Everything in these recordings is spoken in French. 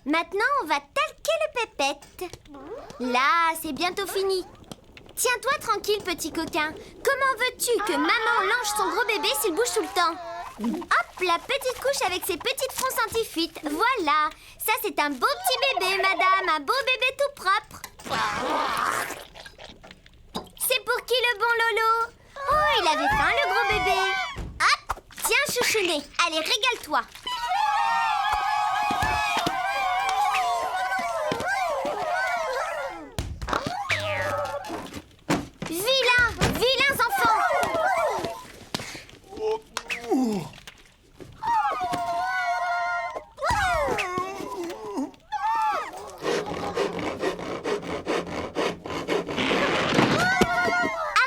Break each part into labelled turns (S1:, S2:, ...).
S1: Maintenant, on va talquer le pépette. Là, c'est bientôt fini. Tiens-toi tranquille, petit coquin. Comment veux-tu que maman lâche son gros bébé s'il bouge tout le temps? Hop, la petite couche avec ses petites fronces anti-fuite. Voilà. Ça, c'est un beau petit bébé, madame. Un beau bébé tout propre. C'est pour qui le bon Lolo? Oh, il avait faim, le gros bébé. Hop, tiens, chouchounet. Allez, régale-toi. Vilains enfants.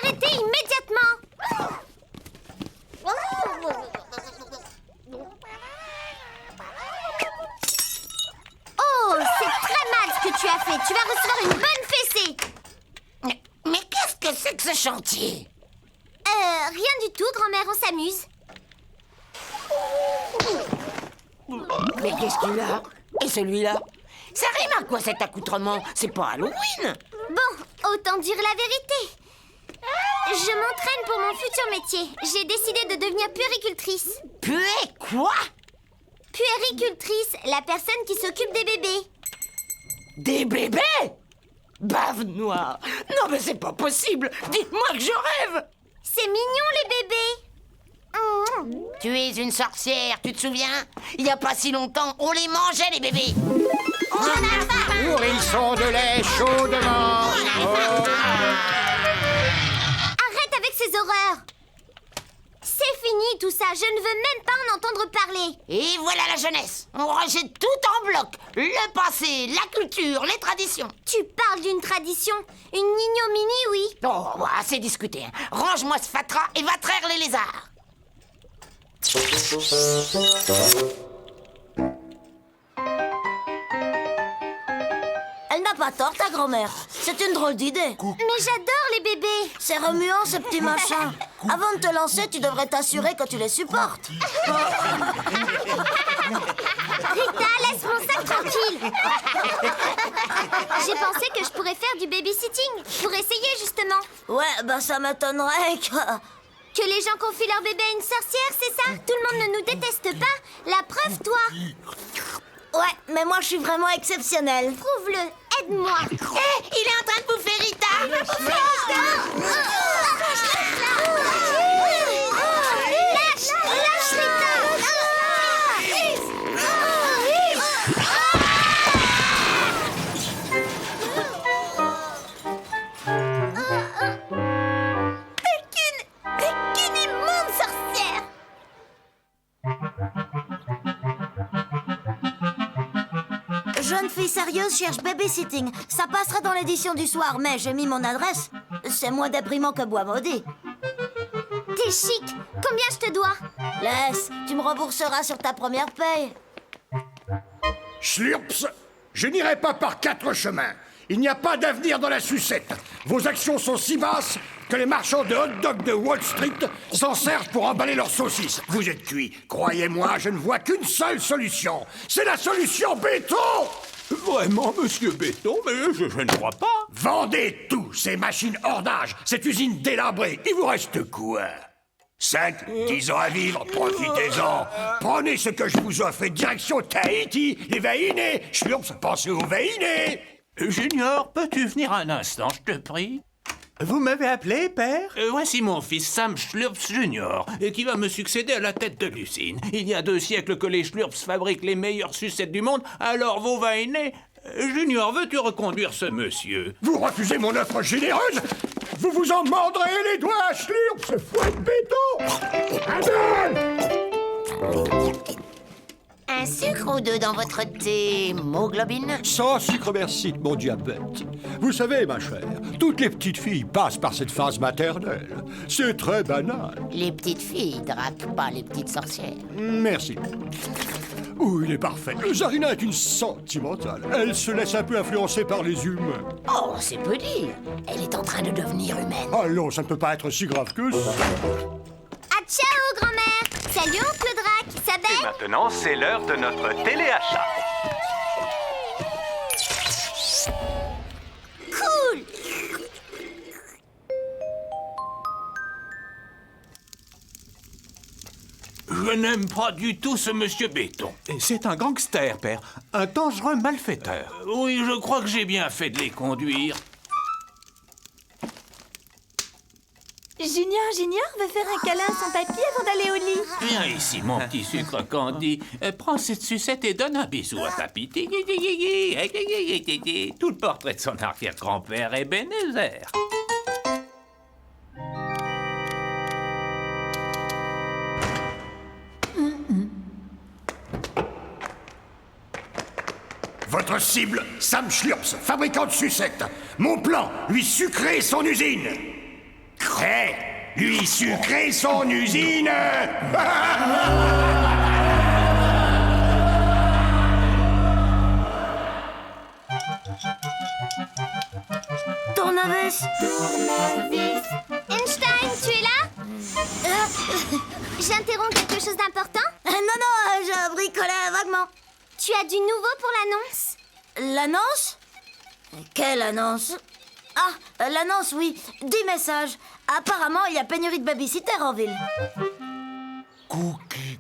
S1: Arrêtez immédiatement. Oh, c'est très mal ce que tu as fait. Tu vas recevoir une bonne fessée.
S2: Mais qu'est-ce que c'est que ce chantier?
S1: Rien du tout, grand-mère, on s'amuse.
S2: Mais qu'est-ce qu'il a? Et celui-là? Ça rime à quoi cet accoutrement? C'est pas Halloween!
S1: Bon, autant dire la vérité. Je m'entraîne pour mon futur métier. J'ai décidé de devenir puéricultrice.
S2: Quoi?
S1: Puéricultrice, la personne qui s'occupe des bébés.
S2: Des bébés? Bave noire! Non mais c'est pas possible! Dites-moi que je rêve!
S1: C'est mignon, les bébés.
S2: Tu es une sorcière, tu te souviens? Il y a pas si longtemps, on les mangeait les bébés!
S3: Nourrisson de lait chaudement.
S1: Arrête avec ces horreurs. C'est fini tout ça, je ne veux même pas en entendre parler.
S2: Et voilà la jeunesse! On rejette tout en bloc! Le passé, la culture, les traditions!
S1: Tu parles d'une tradition, une ignominie, oui.
S2: Oh, bah, c'est discuté. Hein. Range-moi ce fatras et va traire les lézards!
S4: Elle n'a pas tort, ta grand-mère. C'est une drôle d'idée.
S1: Mais j'adore les bébés.
S4: C'est remuant, ces petits machins. Avant de te lancer, tu devrais t'assurer que tu les supportes.
S1: Rita, laisse mon sac tranquille. J'ai pensé que je pourrais faire du babysitting pour essayer justement.
S4: Ouais, bah ça m'étonnerait que...
S1: Que les gens confient leur bébé à une sorcière, c'est ça? Tout le monde ne nous déteste pas. La preuve, toi.
S4: Ouais, mais moi je suis vraiment exceptionnelle.
S1: Prouve-le. Aide-moi.
S2: Hé, il est en train de bouffer Rita!
S1: Lâche Rita. Qu'une immonde sorcière.
S4: Jeune fille sérieuse cherche babysitting. Ça passera dans l'édition du soir, mais j'ai mis mon adresse. C'est moins déprimant que Bois Maudit.
S1: T'es chic. Combien je te dois?
S4: Laisse, tu me rembourseras sur ta première paye.
S3: Schlurps, je n'irai pas par 4 chemins. Il n'y a pas d'avenir dans la sucette. Vos actions sont si basses que les marchands de hot-dog de Wall Street s'en servent pour emballer leurs saucisses. Vous êtes cuits. Croyez-moi, je ne vois qu'une seule solution. C'est la solution béton!
S5: Vraiment, monsieur Béton, mais je ne crois pas.
S3: Vendez tout, ces machines hors d'âge, cette usine délabrée. Il vous reste quoi? 5, 10 ans à vivre, profitez-en. Prenez ce que je vous offre et direction Tahiti, les Vahinés. Schlurps, pensez aux Vahinés.
S5: Junior, peux-tu venir un instant, je te prie?
S6: Vous m'avez appelé, père?
S5: Voici mon fils Sam Schlurps Junior, qui va me succéder à la tête de l'usine. Il y a 2 siècles que les Schlurps fabriquent les meilleures sucettes du monde, alors vos vainés... Junior, veux-tu reconduire ce monsieur?
S3: Vous refusez mon offre généreuse? Vous vous en mordrez les doigts, Schlurps, ce foie de béton!
S2: Un sucre ou deux dans votre thé, hémoglobine?
S7: Sans sucre merci de mon diabète. Vous savez, ma chère, toutes les petites filles passent par cette phase maternelle. C'est très banal.
S2: Les petites filles draguent pas les petites sorcières.
S7: Merci. Oh, il est parfait. Zarina est une sentimentale. Elle se laisse un peu influencer par les humains.
S2: Oh, c'est peu dire. Elle est en train de devenir humaine.
S7: Allons, ça ne peut pas être si grave que ça.
S1: Ah, ciao, grand-mère. Salut, oncle Drac. Ça
S6: Et
S1: va?
S6: maintenant, c'est l'heure de notre téléachat.
S5: n'aime pas du tout ce monsieur Béton.
S6: C'est un gangster, père. Un dangereux malfaiteur.
S5: Oui, je crois que j'ai bien fait de les conduire.
S8: Junior veut faire un câlin à son papy avant d'aller au lit.
S5: Viens ici, mon petit sucre candy. Prends cette sucette et donne un bisou à papy. Tout le portrait de son arrière-grand-père Ebenezer.
S3: Votre cible, Sam Schlurps, fabricant de sucettes. Mon plan, lui sucrer son usine. Lui sucrer son usine.
S4: Tournevis.
S1: Einstein, tu es là? J'interromps quelque chose d'important?
S4: Non, je bricolais vaguement.
S1: Tu as du nouveau pour l'annonce?
S4: L'annonce? Quelle annonce? Ah, l'annonce, oui. 10 messages. Apparemment, il y a pénurie de babysitter en ville.
S2: Cookie.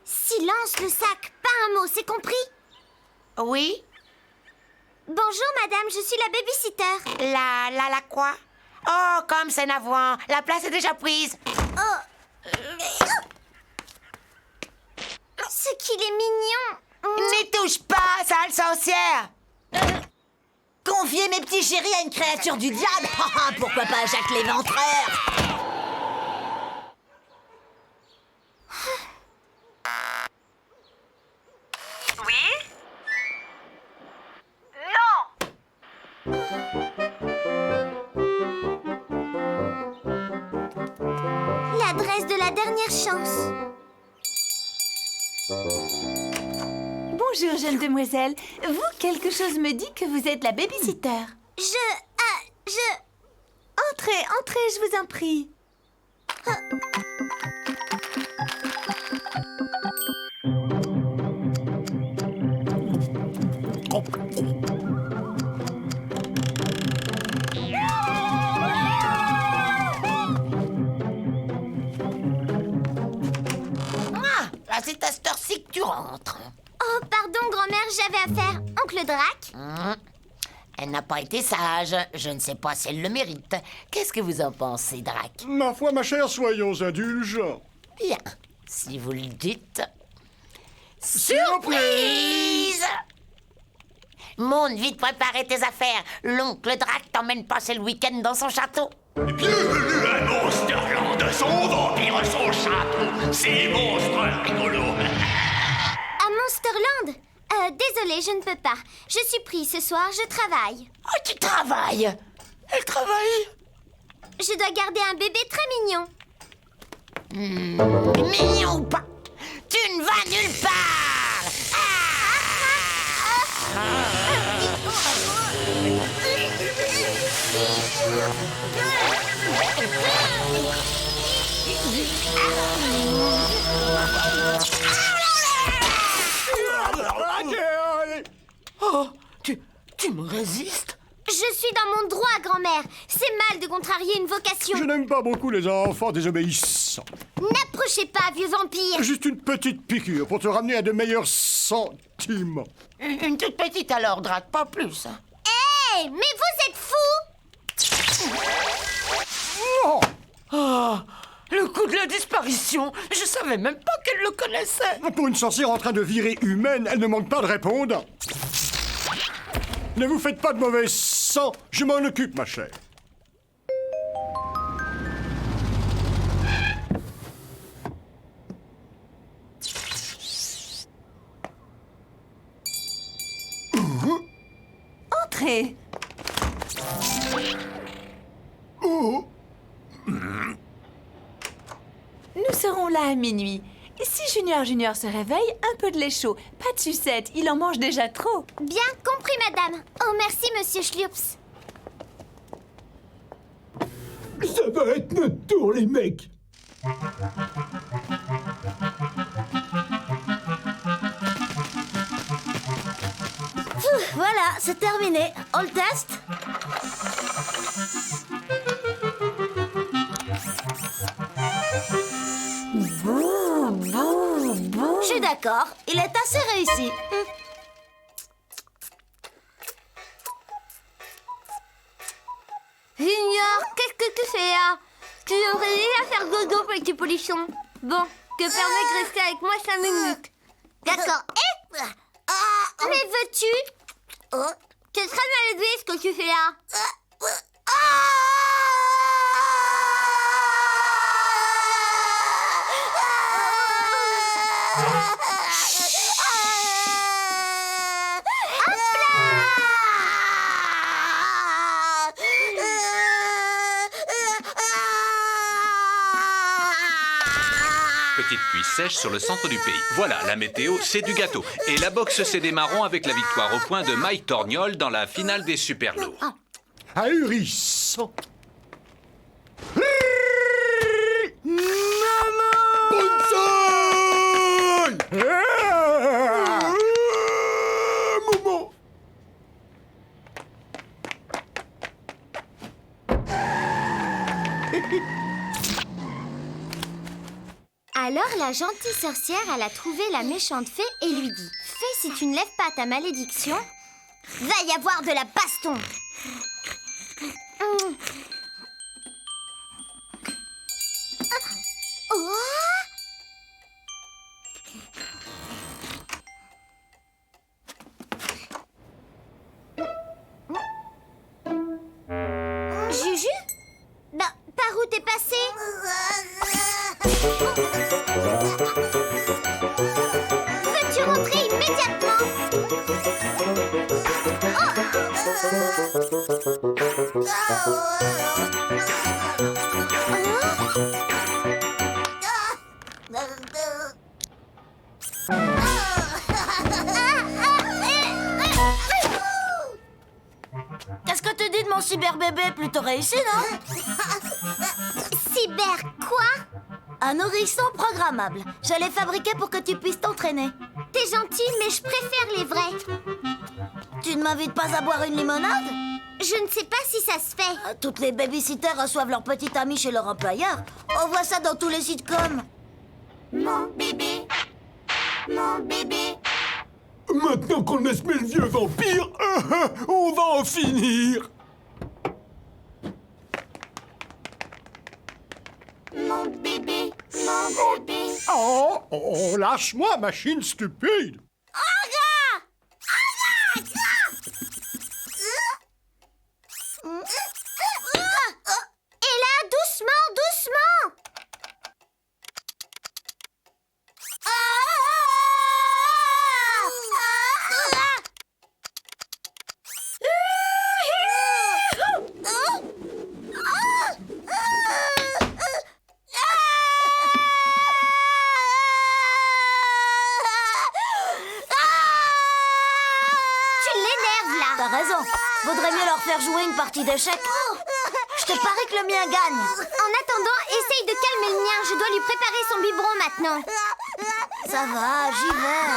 S1: Silence le sac, pas un mot, c'est compris?
S2: Oui?
S1: Bonjour madame, je suis la babysitter.
S2: La quoi? Oh, comme c'est navrant. La place est déjà prise.
S1: Ce qu'il est mignon.
S2: N'y touche pas, sale sorcière!
S4: Confier mes petits chéris à une créature du diable? Pourquoi pas Jacques l'Éventreur?
S1: L'adresse de la dernière chance.
S8: Bonjour, jeune demoiselle. Vous, quelque chose me dit que vous êtes la babysitter. Entrez, je vous en prie.
S2: C'est à cette heure-ci que tu rentres.
S1: Oh, pardon, grand-mère, j'avais affaire. Oncle Drac?
S2: Elle n'a pas été sage. Je ne sais pas si elle le mérite. Qu'est-ce que vous en pensez, Drac?
S7: Ma foi, ma chère, soyons indulgents.
S2: Bien, si vous le dites.
S7: Surprise!
S2: Monde, vite préparer tes affaires. L'oncle Drac t'emmène passer le week-end dans son château.
S9: Bienvenue à Monsterland, son vampire, son château, ces monstres rigolos.
S1: À Monsterland? Désolée, je ne peux pas. Je suis prise ce soir, je travaille.
S2: Oh, tu travailles? Elle travaille?
S1: Je dois garder un bébé très mignon.
S2: Mignon ou pas, tu ne vas nulle part. Oh, tu me résistes?
S1: Je suis dans mon droit, grand-mère. C'est mal de contrarier une vocation.
S7: Je n'aime pas beaucoup les enfants désobéissants.
S1: N'approchez pas, vieux vampire.
S7: Juste une petite piqûre pour te ramener à de meilleurs sentiments.
S2: Une toute petite alors, Drac, pas plus.
S1: Hé, mais vous êtes fous.
S7: Oh!
S2: Oh, le coup de la disparition. Je savais même pas qu'elle le connaissait.
S7: Pour une sorcière en train de virer humaine, elle ne manque pas de répondre. Ne vous faites pas de mauvais sang, je m'en occupe, ma chère.
S8: Entrez. Nous serons là à minuit. Et si Junior se réveille, un peu de lait chaud. Pas de sucette, il en mange déjà trop.
S1: Bien compris, madame. Oh, merci, monsieur Schlurps.
S10: Ça va être notre tour, les mecs.
S4: Voilà, c'est terminé. On le teste? d'accord, il est assez réussi.
S1: Junior, qu'est-ce que tu fais là? Tu devrais déjà faire dodo, petit polichon. Bon, te permets de rester avec moi 5 minutes. D'accord. Mais veux-tu? C'est très mal élevé ce que tu fais là.
S5: Petite pluie sèche sur le centre du pays. Voilà, la météo, c'est du gâteau. Et la boxe, c'est des marrons avec la victoire au point de Mike Torgnol dans la finale des super lourds.
S7: Ahurissant. Momo.
S1: Alors la gentille sorcière, elle a trouvé la méchante fée et lui dit: Fée, si tu ne lèves pas ta malédiction, va y avoir de la baston. Juju? Bah, par où t'es passé? Veux-tu rentrer immédiatement?
S4: Qu'est-ce que tu dis de mon cyberbébé? Plutôt réussi, non?
S1: Cyber quoi?
S4: Un nourrisson programmable. Je l'ai fabriqué pour que tu puisses t'entraîner.
S1: T'es gentil, mais je préfère les vrais.
S4: Tu ne m'invites pas à boire une limonade?
S1: Je ne sais pas si ça se fait.
S4: Toutes les babysitters reçoivent leur petit ami chez leur employeur. On voit ça dans tous les sitcoms.
S1: Mon bébé. Mon bébé.
S10: Maintenant qu'on a semé le vieux vampire, on va en finir.
S1: Mon bébé. Mon bébé.
S7: Oh, lâche-moi, machine stupide.
S1: Et là, doucement, doucement. Tu l'énerves là.
S4: T'as raison. Vaudrait mieux leur faire jouer une partie d'échecs. Je te parie que le mien gagne.
S1: En attendant, essaye de calmer le mien. Je dois lui préparer son biberon maintenant.
S4: Ça va, j'y vais.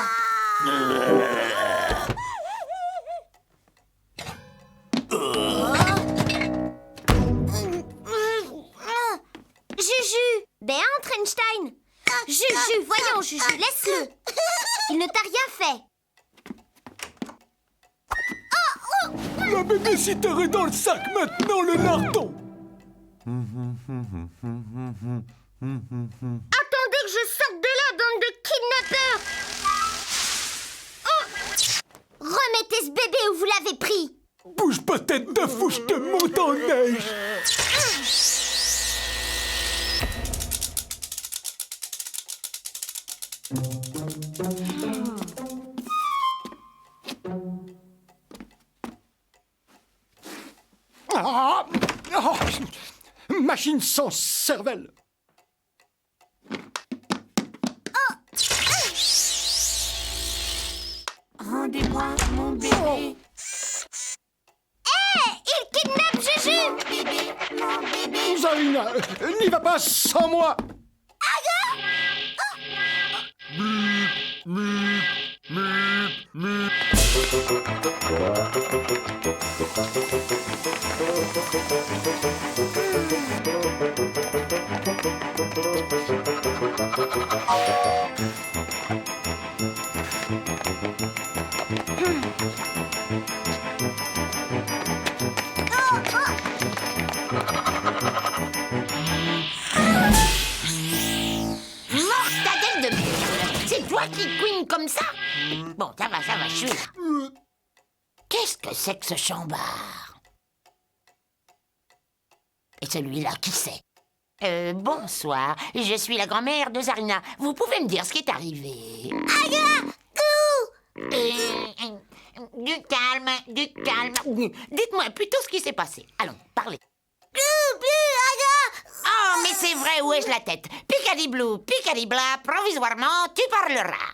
S1: Juju, Béant Einstein. Juju, voyons, Juju, laisse-le. Il ne t'a rien fait.
S10: La babysitter est dans le sac maintenant, le lardon.
S1: Attendez que je sorte de là, bande de kidnappeurs. Remettez ce bébé où vous l'avez pris.
S10: Bouge pas tête de fou, je te monte en neige.
S7: Ah, machine sans cervelle.
S1: Rendez-moi mon bébé. Hé, il kidnappe Juju. Mon bébé, mon bébé.
S7: Zarina, n'y va pas sans moi.
S2: toi qui couines comme ça? Bon, ça va, je suis là. Qu'est-ce que c'est que ce chambard? Et celui-là, qui c'est? Bonsoir, je suis la grand-mère de Zarina. Vous pouvez me dire ce qui est arrivé? Du calme, du calme. Dites-moi plutôt ce qui s'est passé. Allons, parlez. Oh, mais c'est vrai, où ai-je la tête? Picadiblou, picadibla, provisoirement, tu parleras.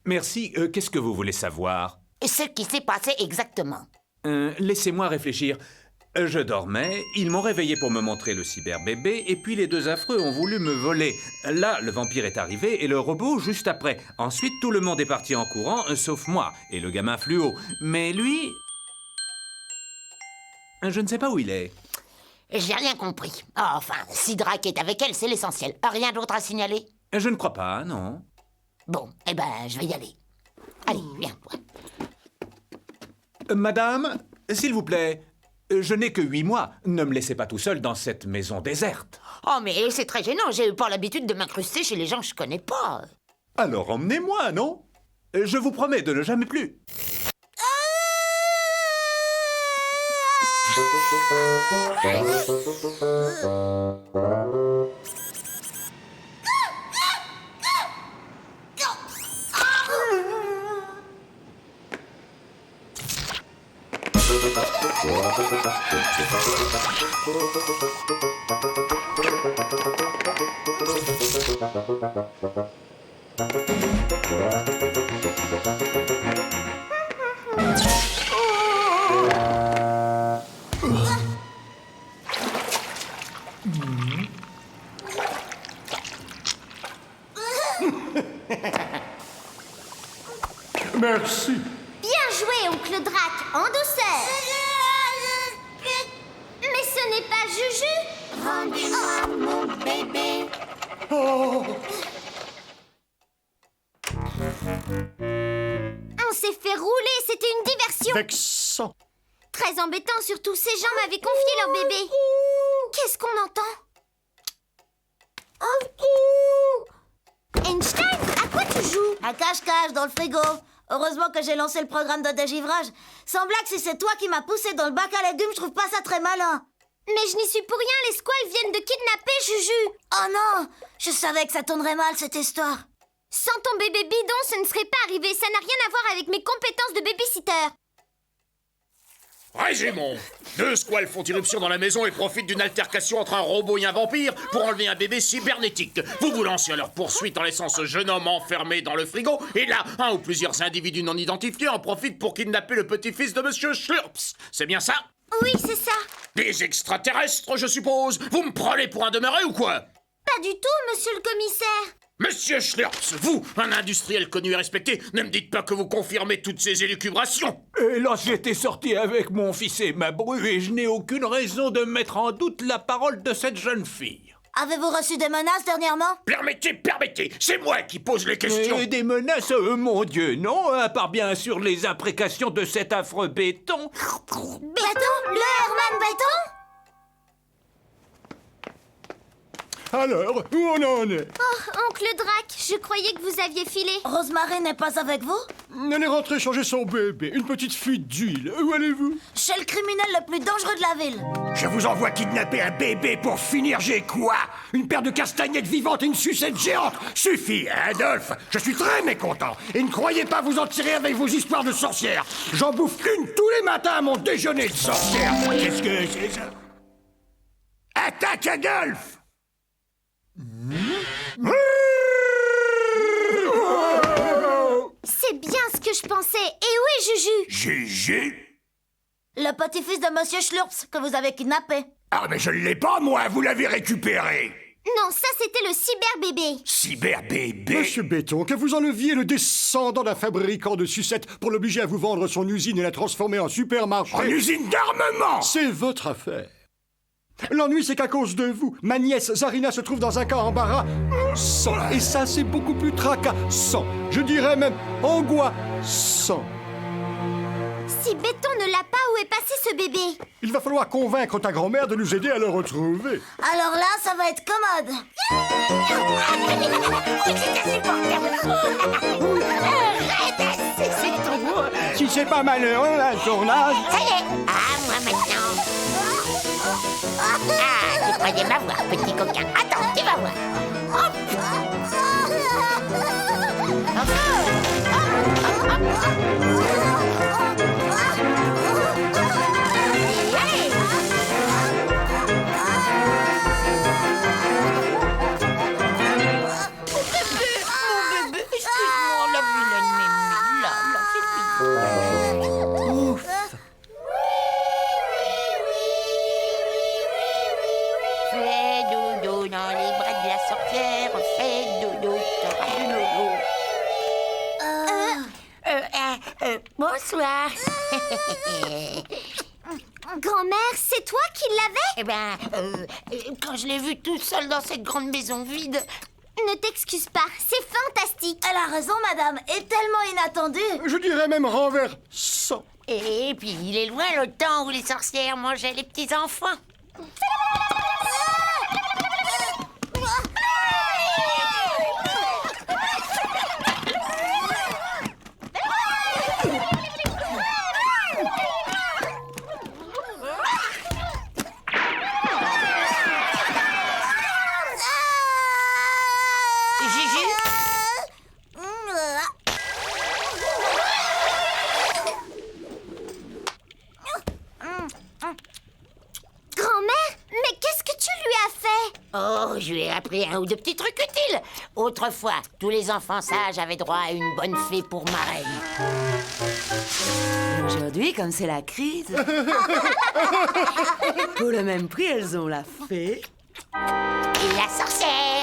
S6: Merci, qu'est-ce que vous voulez savoir?
S2: Ce qui s'est passé exactement.
S6: Laissez-moi réfléchir. Je dormais, ils m'ont réveillé pour me montrer le cyberbébé, et puis les deux affreux ont voulu me voler. Là, le vampire est arrivé, et le robot juste après. Ensuite, tout le monde est parti en courant, sauf moi, et le gamin fluo. Mais lui... je ne sais pas où il est.
S2: J'ai rien compris. Oh, enfin, si Drac est avec elle, c'est l'essentiel. Rien d'autre à signaler?
S6: Je ne crois pas, non.
S2: Bon, eh ben, je vais y aller. Allez, viens, toi.
S6: Madame, s'il vous plaît, je n'ai que 8 mois. Ne me laissez pas tout seul dans cette maison déserte.
S2: Oh, mais c'est très gênant. J'ai pas l'habitude de m'incruster chez les gens que je connais pas.
S6: Alors emmenez-moi, non? Je vous promets de ne jamais plus.
S3: Merci.
S1: Bien joué, oncle Drac, en douceur. Mais ce n'est pas Juju. Rendez-moi mon bébé. On s'est fait rouler, c'était une diversion.
S3: Vexant.
S1: Très embêtant, surtout ces gens m'avaient confié leur bébé. Qu'est-ce qu'on entend? Einstein, à quoi tu joues?
S4: À cache-cache dans le frigo. Heureusement que j'ai lancé le programme de dégivrage. Sans blague, si c'est toi qui m'as poussé dans le bac à légumes, je trouve pas ça très malin.
S1: Mais je n'y suis pour rien, les squales viennent de kidnapper Juju.
S4: Oh non! Je savais que ça tournerait mal, cette histoire.
S1: Sans ton bébé bidon, ce ne serait pas arrivé. Ça n'a rien à voir avec mes compétences de babysitter.
S9: Résumons. 2 squales font irruption dans la maison et profitent d'une altercation entre un robot et un vampire pour enlever un bébé cybernétique. Vous vous lancez à leur poursuite en laissant ce jeune homme enfermé dans le frigo. Et là, un ou plusieurs individus non identifiés en profitent pour kidnapper le petit-fils de Monsieur Schlurps. C'est bien ça?
S1: Oui, c'est ça.
S9: Des extraterrestres, je suppose. Vous me prenez pour un demeuré ou quoi?
S1: Pas du tout, monsieur le commissaire.
S9: Monsieur Schlurps, vous, un industriel connu et respecté, ne me dites pas que vous confirmez toutes ces élucubrations.
S5: Et là, j'étais sorti avec mon fils et ma bru et je n'ai aucune raison de mettre en doute la parole de cette jeune fille.
S4: Avez-vous reçu des menaces dernièrement?
S9: Permettez, c'est moi qui pose les questions.
S5: Et des menaces, mon Dieu, non, à part bien sûr les imprécations de cet affreux béton.
S4: Béton? Le Herman Béton?
S7: Alors, où on en est?
S1: Oh, oncle Drac, je croyais que vous aviez filé.
S4: Rosemary n'est pas avec vous?
S7: Elle est rentrée changer son bébé, une petite fuite d'huile. Où allez-vous?
S4: Chez le criminel le plus dangereux de la ville.
S3: Je vous envoie kidnapper un bébé pour finir, j'ai quoi? Une paire de castagnettes vivantes et une sucette géante? Suffit, Adolphe. Je suis très mécontent. Et ne croyez pas vous en tirer avec vos histoires de sorcières. J'en bouffe une tous les matins à mon déjeuner de sorcière. Qu'est-ce que c'est ça? Attaque, Adolphe!
S1: C'est bien ce que je pensais. Et où est Juju?
S3: Juju?
S4: Le petit-fils de Monsieur Schlurps que vous avez kidnappé.
S3: Ah, mais je ne l'ai pas, moi. Vous l'avez récupéré.
S1: Non, ça c'était le cyberbébé.
S3: Cyberbébé?
S7: Monsieur Béton, que vous enleviez le descendant d'un fabricant de sucettes pour l'obliger à vous vendre son usine et la transformer en supermarché.
S3: En usine d'armement!
S7: C'est votre affaire. L'ennui, c'est qu'à cause de vous, ma nièce Zarina se trouve dans un cas embarras sans. Et ça, c'est beaucoup plus tracassant. Je dirais même angoissant.
S1: Si Béton ne l'a pas où est passé ce bébé.
S7: Il va falloir convaincre ta grand-mère de nous aider à le retrouver.
S4: Alors là, ça va être commode.
S7: Si c'est pas malheureux, un tournage...
S2: Ça y est. Ah, moi maintenant. Ah, tu croyais m'avoir, petit coquin. Attends, tu vas voir. Hop. Allez. Mon bébé, excuse-moi, la vilaine mémé. Là, c'est fini. Fais dodo dans les bras de la sorcière. Fais dodo, t'auras du logo. Bonsoir.
S1: Grand-mère, c'est toi qui l'avais?
S2: Eh ben, quand je l'ai vu tout seul dans cette grande maison vide...
S1: Ne t'excuse pas, c'est fantastique.
S4: Elle a raison, madame, et tellement inattendu.
S7: Je dirais même renversant.
S2: Et puis, il est loin le temps où les sorcières mangeaient les petits-enfants. Juju?
S1: Grand-mère, mais qu'est-ce que tu lui as fait?
S2: Oh, je lui ai appris un ou deux petits trucs utiles. Autrefois, tous les enfants sages avaient droit à une bonne fée pour marraine.
S11: Aujourd'hui, comme c'est la crise, pour le même prix, elles ont la fée.
S2: Et la sorcière.